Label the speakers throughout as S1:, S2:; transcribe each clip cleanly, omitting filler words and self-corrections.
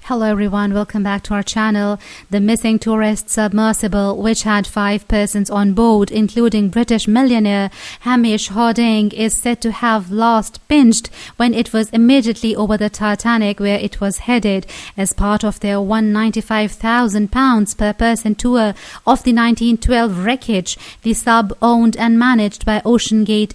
S1: Hello everyone, welcome back to our channel. The missing tourist submersible, which had 5 persons on board, including British millionaire Hamish Harding, is said to have last pinged when it was immediately over the Titanic, where it was headed as part of their £195,000 per person tour of the 1912 Wreckage, the sub owned and managed by OceanGate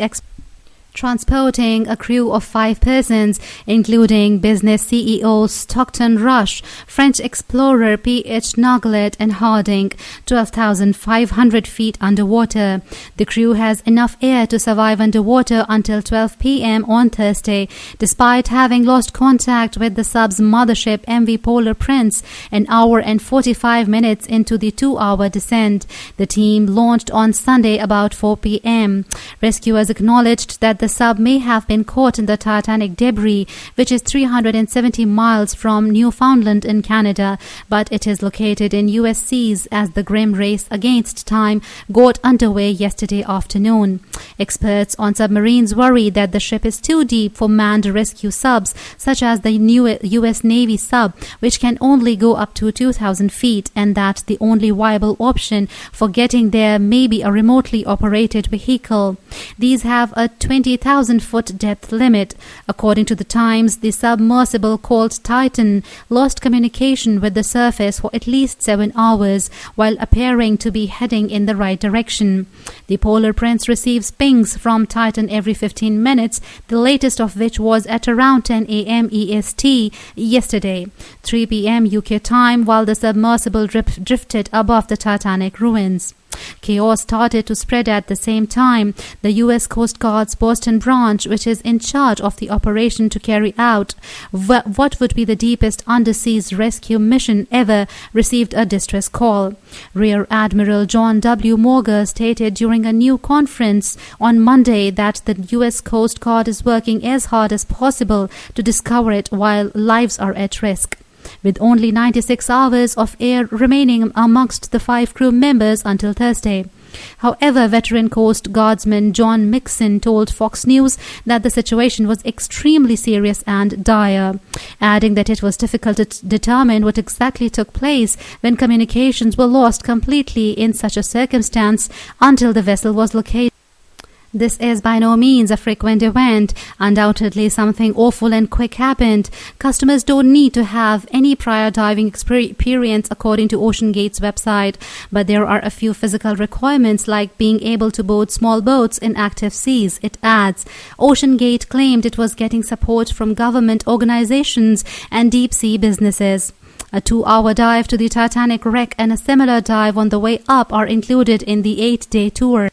S1: transporting a crew of 5 persons, including business CEO Stockton Rush, French explorer P.H. Naglet, and Harding, 12,500 feet underwater. The crew has enough air to survive underwater until 12 p.m. on Thursday, despite having lost contact with the sub's mothership MV Polar Prince an hour and 45 minutes into the 2-hour descent. The team launched on Sunday about 4 p.m. Rescuers acknowledged that the sub may have been caught in the Titanic debris, which is 370 miles from Newfoundland in Canada, but it is located in U.S. seas as the grim race against time got underway yesterday afternoon. Experts on submarines worry that the ship is too deep for manned rescue subs, such as the new U.S. Navy sub, which can only go up to 2,000 feet, and that the only viable option for getting there may be a remotely operated vehicle. These have a 20,000-foot depth limit. According to the Times, the submersible called Titan lost communication with the surface for at least 7 hours while appearing to be heading in the right direction. The Polar Prince receives pings from Titan every 15 minutes, the latest of which was at around 10 a.m. EST yesterday, 3 p.m. UK time, while the submersible drifted above the Titanic ruins. Chaos started to spread at the same time. The U.S. Coast Guard's Boston branch, which is in charge of the operation to carry out what would be the deepest undersea rescue mission ever, received a distress call. Rear Admiral John W. Morgan stated during a new conference on Monday that the U.S. Coast Guard is working as hard as possible to discover it while lives are at risk, with only 96 hours of air remaining amongst the 5 crew members until Thursday. However, veteran Coast Guardsman John Mixon told Fox News that the situation was extremely serious and dire, adding that it was difficult to determine what exactly took place when communications were lost completely in such a circumstance until the vessel was located. This is by no means a frequent event. Undoubtedly, something awful and quick happened. Customers don't need to have any prior diving experience, according to OceanGate's website, but there are a few physical requirements, like being able to board small boats in active seas, it adds. OceanGate claimed it was getting support from government organizations and deep-sea businesses. A 2-hour dive to the Titanic wreck and a similar dive on the way up are included in the 8-day tour.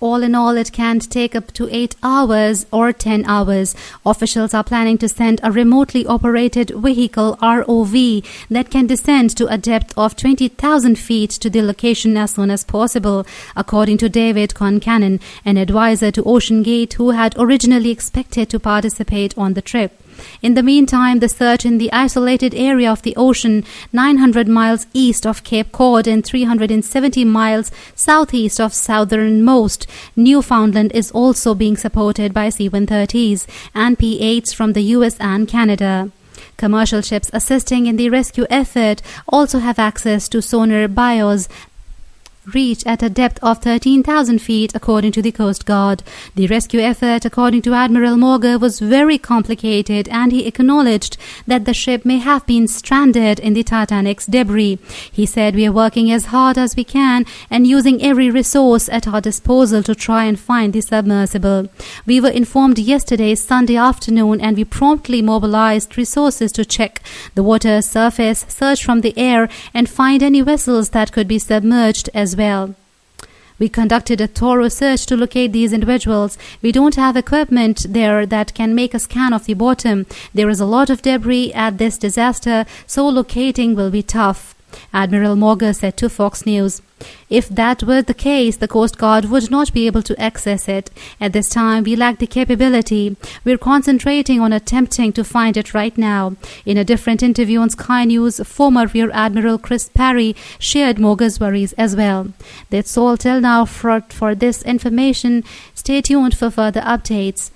S1: All in all, it can take up to 8 hours or 10 hours. Officials are planning to send a remotely operated vehicle ROV that can descend to a depth of 20,000 feet to the location as soon as possible, according to David Concannon, an advisor to OceanGate who had originally expected to participate on the trip. In the meantime, the search in the isolated area of the ocean, 900 miles east of Cape Cod and 370 miles southeast of southernmost Newfoundland, is also being supported by C-130s and P-8s from the US and Canada. Commercial ships assisting in the rescue effort also have access to sonar bios reach at a depth of 13,000 feet, according to the Coast Guard. The rescue effort, according to Admiral Morgan, was very complicated, and he acknowledged that the ship may have been stranded in the Titanic's debris. He said, "We are working as hard as we can and using every resource at our disposal to try and find the submersible. We were informed yesterday, Sunday afternoon, and we promptly mobilized resources to check the water surface, search from the air, and find any vessels that could be submerged as well. We conducted a thorough search to locate these individuals. We don't have equipment there that can make a scan of the bottom. There is a lot of debris at this disaster, so locating will be tough," Admiral Morgan said to Fox News. If that were the case, the Coast Guard would not be able to access it. At this time, we lack the capability. We're concentrating on attempting to find it right now. In a different interview on Sky News, former Rear Admiral Chris Parry shared Morgan's worries as well. That's all till now for this information. Stay tuned for further updates.